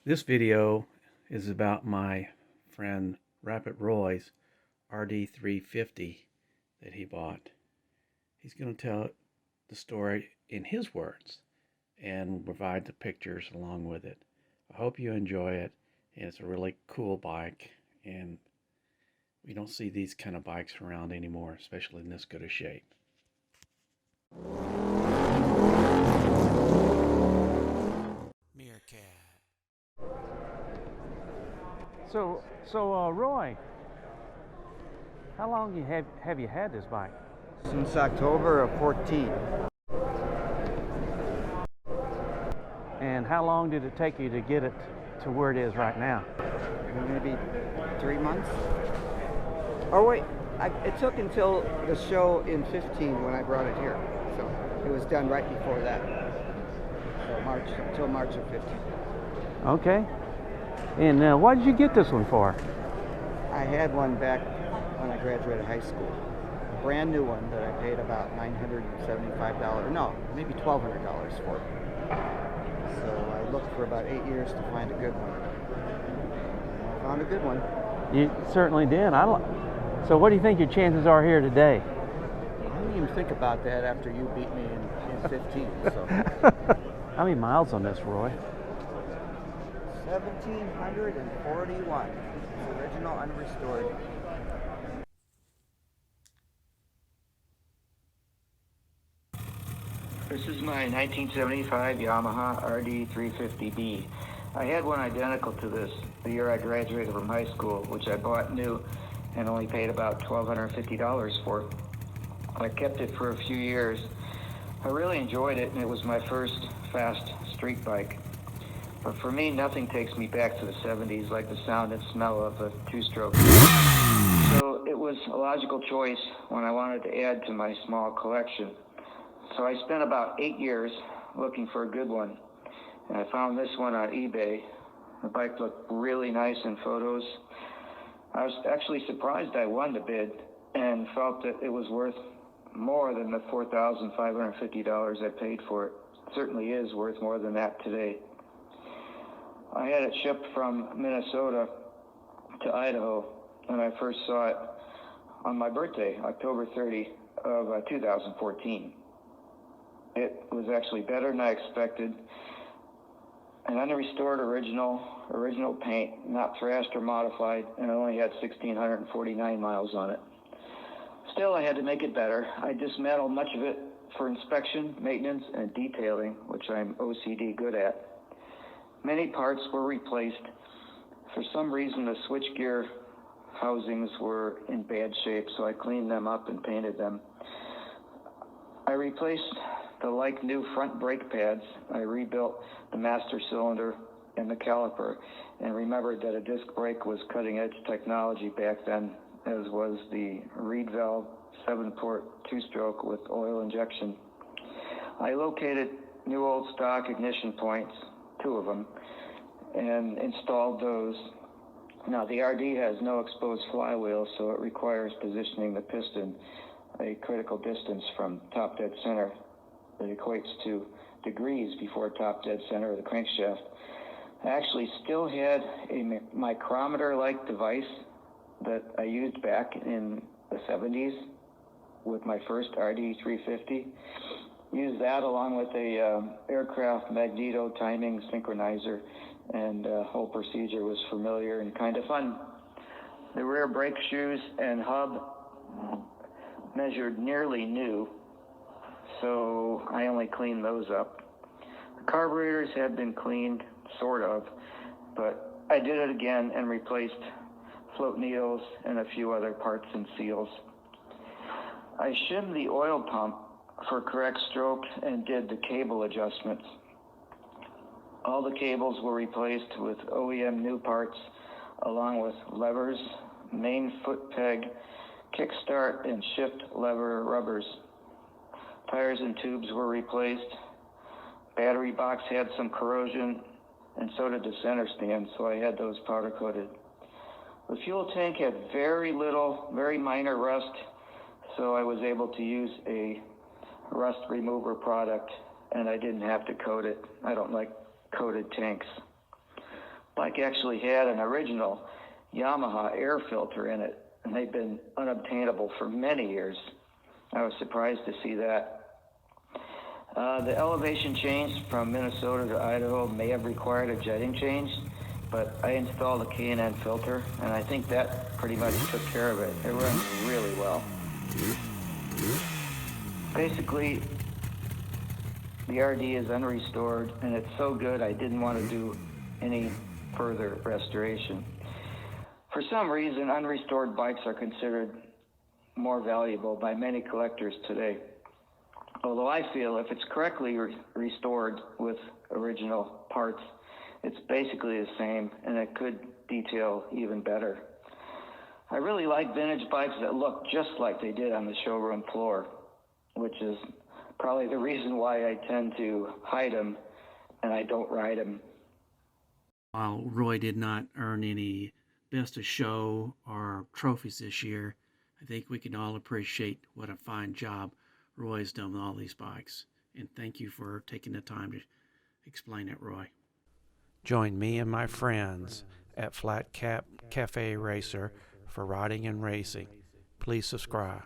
This video is about my friend Rapid Roy's RD350 that he bought. He's going to tell the story in his words and provide the pictures along with it. I hope you enjoy it, and it's a really cool bike, and we don't see these kind of bikes around anymore, especially in this good a shape. Meerkat. So Roy, how long have you had this bike? Since October of 14. And how long did it take you to get it to where it is right now? Maybe 3 months. Oh wait, it took until the show in 15 when I brought it here. So it was done right before that. So until March of 15. Okay. And what did you get this one for? I had one back when I graduated high school. A brand new one that I paid about $975, no, maybe $1,200 for. So I looked for about 8 years to find a good one. I found a good one. You certainly did. So what do you think your chances are here today? I didn't even think about that after you beat me in 15. So. How many miles on this, Roy? 1,741. It's original, unrestored. This is my 1975 Yamaha RD350B. I had one identical to this the year I graduated from high school, which I bought new and only paid about $1,250 for. I kept it for a few years. I really enjoyed it, and it was my first fast street bike. But for me, nothing takes me back to the 70s like the sound and smell of a two-stroke. So it was a logical choice when I wanted to add to my small collection. So I spent about 8 years looking for a good one, and I found this one on eBay. The bike looked really nice in photos. I was actually surprised I won the bid and felt that it was worth more than the $4,550 I paid for it. It certainly is worth more than that today. I had it shipped from Minnesota to Idaho, and I first saw it on my birthday, October 30 of 2014. It was actually better than I expected. An unrestored original paint, not thrashed or modified, and it only had 1,649 miles on it. Still, I had to make it better. I dismantled much of it for inspection, maintenance, and detailing, which I'm OCD good at. Many parts were replaced. For some reason, the switchgear housings were in bad shape, so I cleaned them up and painted them. I replaced the like-new front brake pads. I rebuilt the master cylinder and the caliper, and remembered that a disc brake was cutting-edge technology back then, as was the reed valve 7-port two-stroke with oil injection. I located new old stock ignition points, 2 of them, and installed those. Now, the RD has no exposed flywheel, so it requires positioning the piston a critical distance from top dead center that equates to degrees before top dead center of the crankshaft. I actually still had a micrometer-like device that I used back in the 70s with my first RD350. Used that along with a aircraft magneto timing synchronizer, and the whole procedure was familiar and kind of fun. The rear brake shoes and hub measured nearly new, so I only cleaned those up. The carburetors had been cleaned, sort of, but I did it again and replaced float needles and a few other parts and seals. I shimmed the oil pump for correct stroke and did the cable adjustments. All the cables were replaced with OEM new parts, along with levers, main foot peg, kickstart, and shift lever rubbers. Tires and tubes were replaced. Battery box had some corrosion, and so did the center stand, so I had those powder coated. The fuel tank had very minor rust, so I was able to use a rust remover product, and I didn't have to coat it. I don't like coated tanks. bike actually had an original Yamaha air filter in it, and they've been unobtainable for many years. I was surprised to see that. The elevation change from Minnesota to Idaho may have required a jetting change, but I installed a K&N filter, and I think that pretty much took care of it. It runs really well. Basically, the RD is unrestored, and it's so good I didn't want to do any further restoration. For some reason, unrestored bikes are considered more valuable by many collectors today. Although I feel if it's correctly restored with original parts, it's basically the same, and it could detail even better. I really like vintage bikes that look just like they did on the showroom floor, which is probably the reason why I tend to hide them and I don't ride them. While Roy did not earn any Best of Show or trophies this year, I think we can all appreciate what a fine job Roy's done with all these bikes. And thank you for taking the time to explain it, Roy. Join me and my friends at Flat Cap Cafe Racer for riding and racing. Please subscribe.